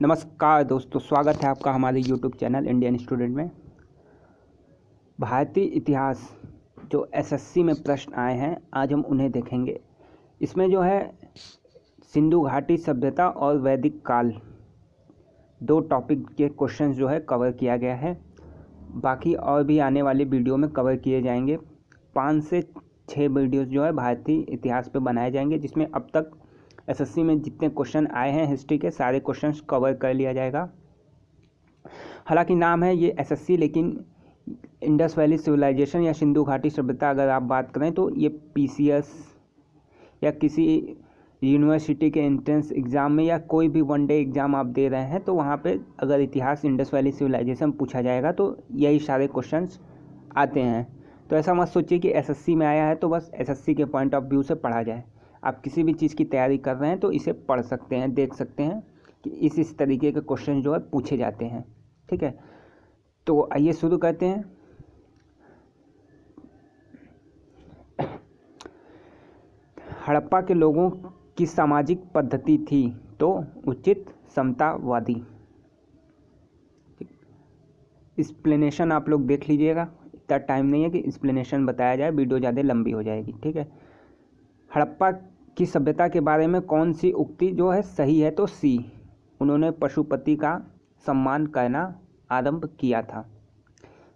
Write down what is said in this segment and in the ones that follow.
नमस्कार दोस्तों, स्वागत है आपका हमारे YouTube चैनल इंडियन स्टूडेंट में। भारतीय इतिहास जो एसएससी में प्रश्न आए हैं, आज हम उन्हें देखेंगे। इसमें जो है सिंधु घाटी सभ्यता और वैदिक काल, दो टॉपिक के क्वेश्चंस जो है कवर किया गया है। बाकी और भी आने वाले वीडियो में कवर किए जाएंगे। 5 से 6 वीडियोस जो है भारतीय इतिहास पे बनाए जाएंगे, जिसमें अब तक एसएससी में जितने क्वेश्चन आए हैं हिस्ट्री के, सारे क्वेश्चंस कवर कर लिया जाएगा। हालांकि नाम है ये एसएससी, लेकिन इंडस वैली सिविलाइजेशन या सिंधु घाटी सभ्यता अगर आप बात करें तो ये पीसीएस या किसी यूनिवर्सिटी के एंट्रेंस एग्ज़ाम में या कोई भी वनडे एग्ज़ाम आप दे रहे हैं तो वहाँ पे अगर इतिहास इंडस वैली सिविलाइजेशन पूछा जाएगा तो यही सारे क्वेश्चंस आते हैं। तो ऐसा मत सोचिए कि एसएससी में आया है तो बस एसएससी के पॉइंट ऑफ व्यू से पढ़ा जाए। आप किसी भी चीज़ की तैयारी कर रहे हैं तो इसे पढ़ सकते हैं, देख सकते हैं कि इस तरीके के क्वेश्चन जो है पूछे जाते हैं। ठीक है, तो आइए शुरू करते हैं। हड़प्पा के लोगों की सामाजिक पद्धति थी तो उचित समतावादी। एक्सप्लेनेशन आप लोग देख लीजिएगा, इतना टाइम नहीं है कि एक्सप्लेनेशन बताया जाए, वीडियो ज़्यादा लंबी हो जाएगी। ठीक है, हड़प्पा की सभ्यता के बारे में कौन सी उक्ति जो है सही है तो सी, उन्होंने पशुपति का सम्मान करना आरंभ किया था।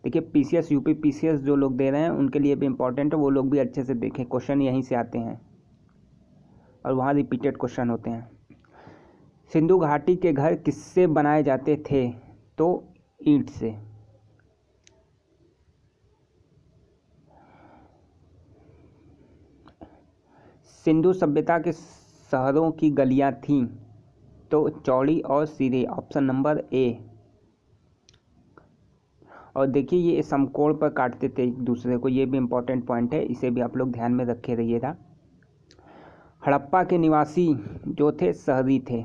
देखिए पीसीएस यूपी पीसीएस जो लोग दे रहे हैं उनके लिए भी इम्पोर्टेंट है, वो लोग भी अच्छे से देखें, क्वेश्चन यहीं से आते हैं और वहाँ रिपीटेड क्वेश्चन होते हैं। सिंधु घाटी के घर किससे बनाए जाते थे तो ईंट से। सिंधु सभ्यता के शहरों की गलियां थीं तो चौड़ी और सीधी, ऑप्शन नंबर ए। और देखिए ये समकोण पर काटते थे एक दूसरे को, ये भी इम्पोर्टेंट पॉइंट है, इसे भी आप लोग ध्यान में रखे रहिएगा। हड़प्पा के निवासी जो थे शहरी थे।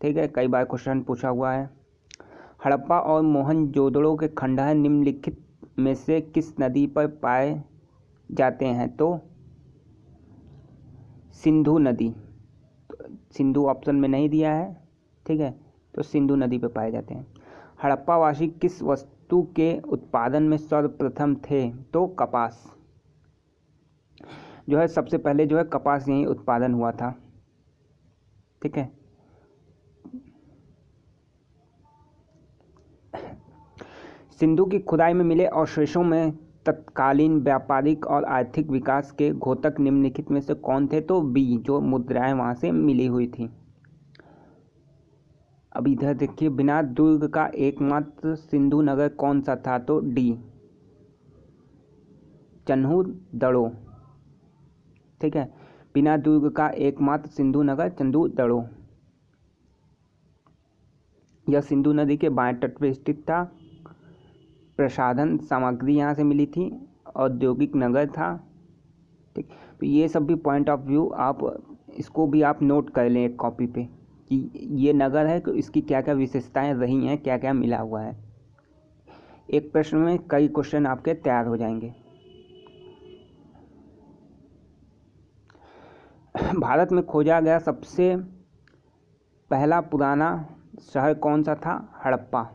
ठीक है, कई बार क्वेश्चन पूछा हुआ है। हड़प्पा और मोहनजोदड़ो के खंडहर निम्नलिखित में से किस नदी पर पाए जाते हैं तो सिंधु नदी। सिंधु ऑप्शन में नहीं दिया है, ठीक है, तो सिंधु नदी पे पाए जाते हैं। हड़प्पावासी किस वस्तु के उत्पादन में सर्वप्रथम थे तो कपास। जो है सबसे पहले जो है कपास यहीं उत्पादन हुआ था। ठीक है, सिंधु की खुदाई में मिले अवशेषों में तत्कालीन व्यापारिक और आर्थिक विकास के घोतक निम्नलिखित में से कौन थे तो बी, जो मुद्राएं वहां से मिली हुई थी। अब इधर देखिए, बिना दुर्ग का एकमात्र सिंधु नगर कौन सा था तो डी, चंदूदड़ो। ठीक है, बिना दुर्ग का एकमात्र सिंधु नगर चंदूदड़ो। यह सिंधु नदी के बाएं तट पर स्थित था। प्रसाधन सामग्री यहाँ से मिली थी, औद्योगिक नगर था। ठीक, तो ये सब भी पॉइंट ऑफ व्यू आप इसको भी आप नोट कर लें एक कॉपी पे कि ये नगर है, तो इसकी क्या क्या विशेषताएं रही हैं, क्या क्या मिला हुआ है। एक प्रश्न में कई क्वेश्चन आपके तैयार हो जाएंगे। भारत में खोजा गया सबसे पहला पुराना शहर कौन सा था? हड़प्पा।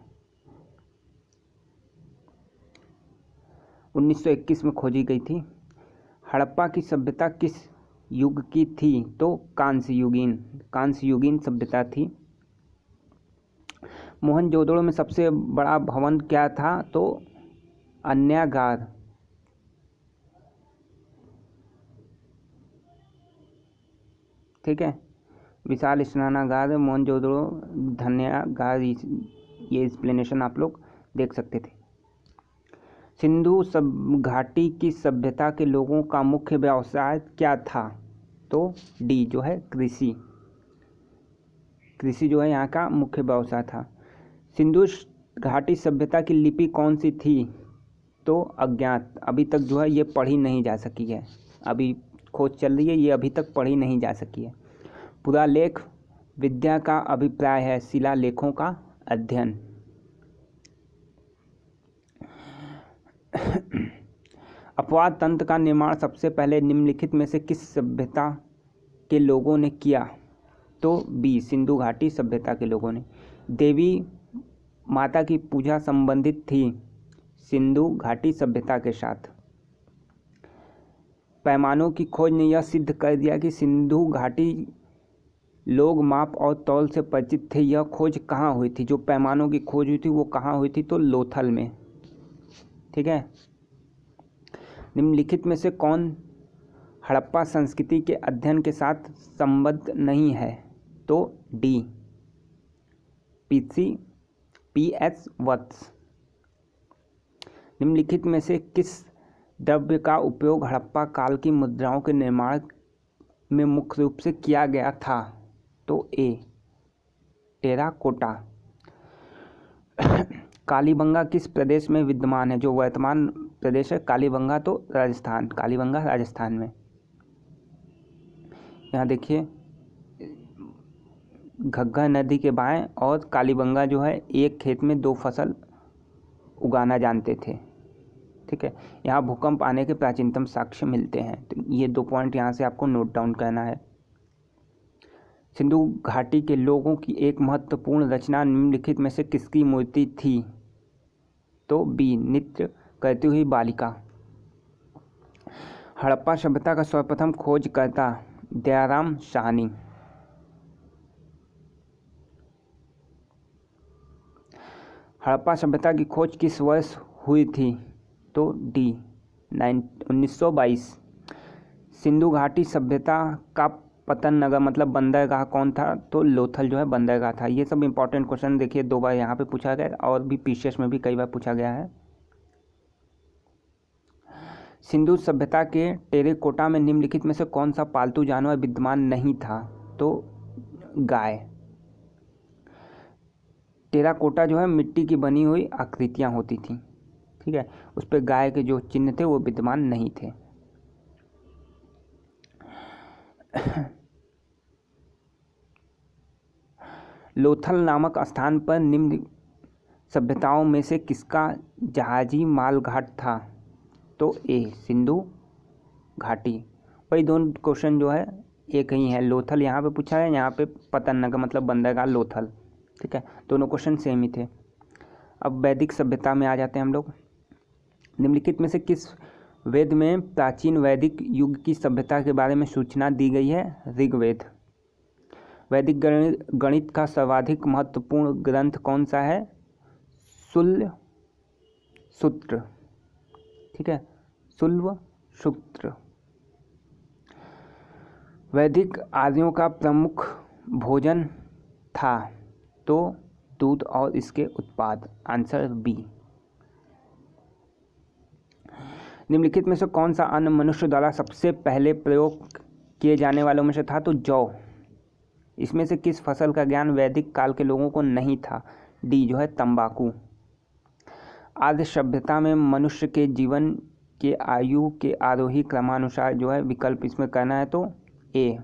1921 में खोजी गई थी। हड़प्पा की सभ्यता किस युग की थी तो कांस्य युगीन सभ्यता थी। मोहनजोदड़ो में सबसे बड़ा भवन क्या था तो अन्यागार। ठीक है, विशाल स्नानागार मोहनजोदड़ो धन्यागार, ये एक्सप्लेनेशन आप लोग देख सकते थे। सिंधु घाटी की सभ्यता के लोगों का मुख्य व्यवसाय क्या था तो डी, जो है कृषि। कृषि जो है यहाँ का मुख्य व्यवसाय था। सिंधु घाटी सभ्यता की लिपि कौन सी थी तो अज्ञात। अभी तक जो है ये पढ़ी नहीं जा सकी है, अभी खोज चल रही है, ये अभी तक पढ़ी नहीं जा सकी है। पुरालेख विद्या का अभिप्राय है शिलालेखों का अध्ययन। अपवाद तंत्र का निर्माण सबसे पहले निम्नलिखित में से किस सभ्यता के लोगों ने किया तो बी सिंधु घाटी सभ्यता के लोगों ने। देवी माता की पूजा संबंधित थी सिंधु घाटी सभ्यता के साथ। पैमानों की खोज ने यह सिद्ध कर दिया कि सिंधु घाटी लोग माप और तौल से परिचित थे। यह खोज कहाँ हुई थी? जो पैमानों की खोज हुई थी वो कहाँ हुई थी? तो लोथल में। ठीक है। निम्नलिखित में से कौन हड़प्पा संस्कृति के अध्ययन के साथ संबद्ध नहीं है? तो डी PS वत्स। निम्नलिखित में से किस द्रव्य का उपयोग हड़प्पा काल की मुद्राओं के निर्माण में मुख्य रूप से किया गया था? तो ए टेराकोटा। कालीबंगा किस प्रदेश में विद्यमान है? जो वर्तमान प्रदेश है कालीबंगा तो राजस्थान, कालीबंगा राजस्थान में। यहाँ देखिए घग्गर नदी के बाएं और कालीबंगा जो है एक खेत में 2 फसल उगाना जानते थे। ठीक है। यहाँ भूकंप आने के प्राचीनतम साक्ष्य मिलते हैं। तो ये 2 पॉइंट यहाँ से आपको नोट डाउन करना है। सिंधु घाटी के लोगों की एक महत्वपूर्ण रचना निम्नलिखित में से किसकी मूर्ति थी? तो बी नृत्य करती हुई बालिका। हड़प्पा सभ्यता का सर्वप्रथम खोजकर्ता दयाराम साहनी। हड़प्पा सभ्यता की खोज किस वर्ष हुई थी? तो डी 1922। सिंधु घाटी सभ्यता का पतन नगर मतलब बंदरगाह कौन था? तो लोथल जो है बंदरगाह था। ये सब इंपॉर्टेंट क्वेश्चन देखिए 2 बार यहाँ पे पूछा गया और भी पीसीएस में भी कई बार पूछा गया है। सिंधु सभ्यता के टेराकोटा में निम्नलिखित में से कौन सा पालतू जानवर विद्यमान नहीं था? तो गाय। टेराकोटा जो है मिट्टी की बनी हुई आकृतियाँ होती थी। ठीक है। उस पर गाय के जो चिन्ह थे वो विद्यमान नहीं थे। लोथल नामक स्थान पर निम्न सभ्यताओं में से किसका जहाजी मालघाट था? तो ए सिंधु घाटी। वही दोनों क्वेश्चन जो है एक ही है। लोथल यहाँ पे पूछा है, यहाँ पे पतन नगर मतलब बंदरगाह लोथल। ठीक है। दोनों क्वेश्चन सेम ही थे। अब वैदिक सभ्यता में आ जाते हैं हम लोग। निम्नलिखित में से किस वेद में प्राचीन वैदिक युग की सभ्यता के बारे में सूचना दी गई है? ऋग्वेद। वैदिक गणित का सर्वाधिक महत्वपूर्ण ग्रंथ कौन सा है? शूल्य सूत्र। ठीक है। शूल्य सूत्र। वैदिक आर्यों का प्रमुख भोजन था? तो दूध और इसके उत्पाद। Answer B. निम्नलिखित में से कौन सा अन्न मनुष्य द्वारा सबसे पहले प्रयोग किए जाने वालों में से था? तो जौ। इसमें से किस फसल का ज्ञान वैदिक काल के लोगों को नहीं था? डी जो है तंबाकू। आद्य सभ्यता में मनुष्य के जीवन के आयु के आरोही क्रमानुसार जो है विकल्प इसमें करना है। तो ए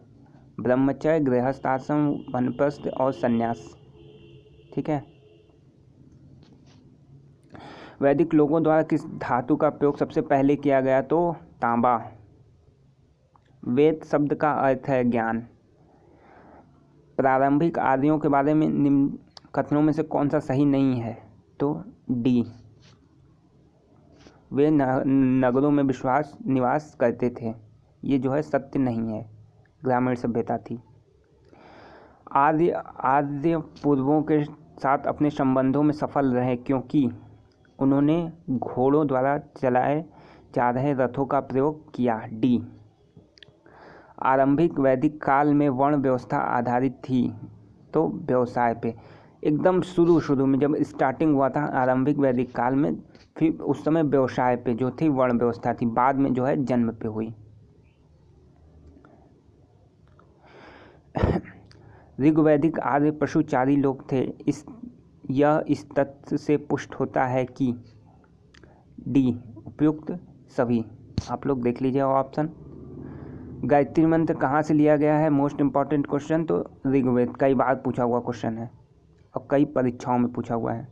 ब्रह्मचर्य, गृहस्थ आश्रम, वानप्रस्थ और संन्यास। ठीक है। वैदिक लोगों द्वारा किस धातु का प्रयोग सबसे पहले किया गया? तो तांबा। वेद शब्द का अर्थ है ज्ञान। प्रारंभिक आर्यों के बारे में निम्न कथनों में से कौन सा सही नहीं है? तो डी वे नगरों में निवास करते थे। ये जो है सत्य नहीं है, ग्रामीण सभ्यता थी। आर्य पूर्वों के साथ अपने संबंधों में सफल रहे क्योंकि उन्होंने घोड़ों द्वारा चलाए जा रहे रथों का प्रयोग किया। डी आरंभिक वैदिक काल में वर्ण व्यवस्था आधारित थी। तो व्यवसाय पे एकदम शुरू में जब स्टार्टिंग हुआ था आरंभिक वैदिक काल में, फिर उस समय व्यवसाय पे जो थी वर्ण व्यवस्था थी, बाद में जो है जन्म पे हुई। ऋग्वैदिक आर्य पशुचारी लोग थे। इस तथ्य से पुष्ट होता है कि डी उपयुक्त सभी। आप लोग देख लीजिए ऑप्शन। गायत्री मंत्र कहाँ से लिया गया है? Most important question. तो ऋग्वेद, कई बार पूछा हुआ क्वेश्चन है और कई परीक्षाओं में पूछा हुआ है।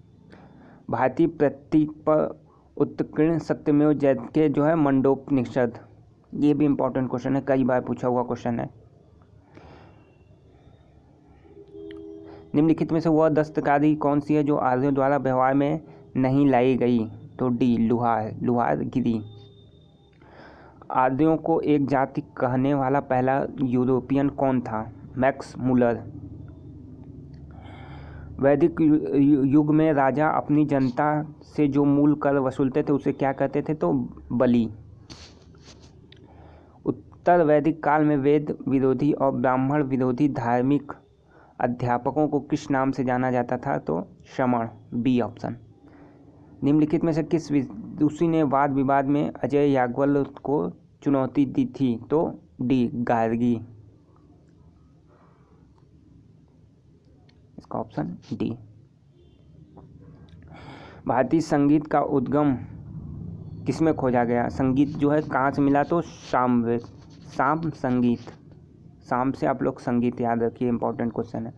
भारतीय प्रतीक पर उत्कीर्ण सत्यमेव जयते जो है मंडोपनिषद, ये भी इम्पोर्टेंट क्वेश्चन है, कई बार पूछा हुआ क्वेश्चन है। निम्नलिखित में से वह दस्तकारी कौन सी है जो आर्यों द्वारा व्यवहार में नहीं लाई गई? तो डी लुहारगिरी। आर्यों को एक जाति कहने वाला पहला यूरोपियन कौन था? Max Muller. वैदिक युग में राजा अपनी जनता से जो मूल कर वसूलते थे उसे क्या कहते थे? तो बलि। उत्तर वैदिक काल में वेद विरोधी और ब्राह्मण विरोधी धार्मिक अध्यापकों को किस नाम से जाना जाता था? तो श्रमण, बी ऑप्शन। निम्नलिखित में से किस विदुषी ने वाद विवाद में अजय याज्ञवल्क्य को चुनौती दी थी? तो डी गार्गी। इसका ऑप्शन डी। भारतीय संगीत का उद्गम किसमें खोजा गया? संगीत जो है कहाँ से मिला? तो साम संगीत। साम से आप लोग संगीत याद रखिए, इंपॉर्टेंट क्वेश्चन है,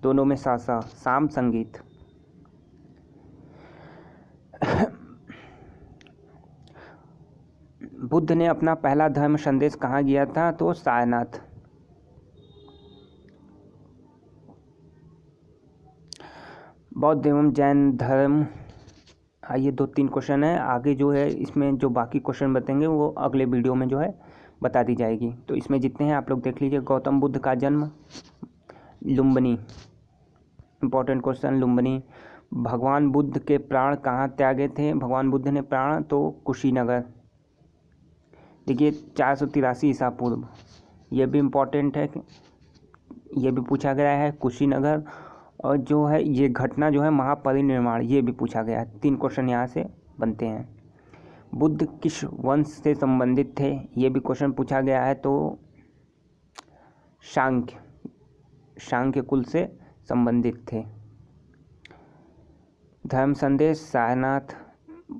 दोनों में सा साम संगीत। बुद्ध ने अपना पहला धर्म संदेश कहाँ दिया था? तो सारनाथ। बौद्ध एवं जैन धर्म, ये 2-3 क्वेश्चन है, आगे जो है इसमें जो बाकी क्वेश्चन बताएंगे वो अगले वीडियो में जो है बता दी जाएगी। तो इसमें जितने हैं आप लोग देख लीजिए। गौतम बुद्ध का जन्म लुम्बिनी, इंपॉर्टेंट क्वेश्चन, लुम्बिनी। भगवान बुद्ध के प्राण कहाँ त्यागे थे? भगवान बुद्ध ने प्राण तो कुशीनगर। देखिए 483 ईसा पूर्व, ये भी इम्पोर्टेंट है, ये भी पूछा गया है, कुशीनगर। और जो है ये घटना जो है महापरिनिर्वाण, ये भी पूछा गया है। 3 क्वेश्चन यहाँ से बनते हैं। बुद्ध किस वंश से संबंधित थे? ये भी क्वेश्चन पूछा गया है। तो शांक्य कुल से संबंधित थे। धर्म संदेश सारनाथ।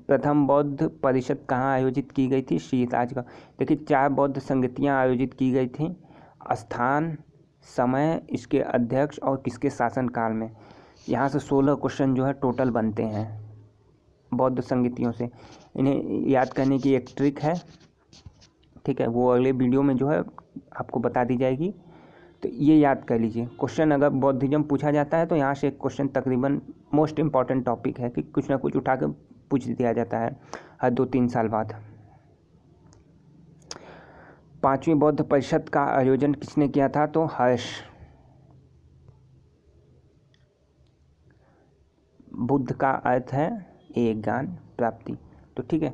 प्रथम बौद्ध परिषद कहाँ आयोजित की गई थी? श्री राजगढ़। देखिए 4 बौद्ध संगतियाँ आयोजित की गई थी। स्थान, समय, इसके अध्यक्ष और किसके शासनकाल में। यहाँ से 16 क्वेश्चन जो है टोटल बनते हैं बौद्ध संगतियों से। इन्हें याद करने की एक ट्रिक है, ठीक है, वो अगले वीडियो में जो है आपको बता दी जाएगी। तो ये याद कर लीजिए। क्वेश्चन अगर बौद्धिज्म पूछा जाता है तो यहाँ से एक क्वेश्चन तकरीबन मोस्ट इम्पॉर्टेंट टॉपिक है कि कुछ ना कुछ उठा कर पूछ दिया जाता है हर 2-3 साल बाद। 5वीं बौद्ध परिषद का आयोजन किसने किया था? तो हर्ष। बुद्ध का अर्थ है एक ज्ञान प्राप्ति। तो ठीक है,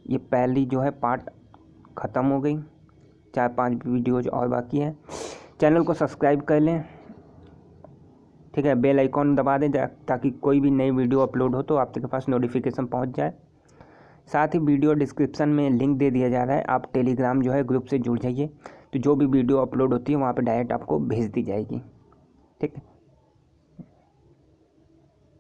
ये पहली जो है पार्ट ख़त्म हो गई। 4-5 वीडियोज और बाकी है। चैनल को सब्सक्राइब कर लें, ठीक है, बेल आइकॉन दबा दें ताकि कोई भी नई वीडियो अपलोड हो तो आपके पास नोटिफिकेशन पहुंच जाए। साथ ही वीडियो डिस्क्रिप्शन में लिंक दे दिया जा रहा है, आप टेलीग्राम जो है ग्रुप से जुड़ जाइए, तो जो भी वीडियो अपलोड होती है वहाँ पे डायरेक्ट आपको भेज दी जाएगी, ठीक है।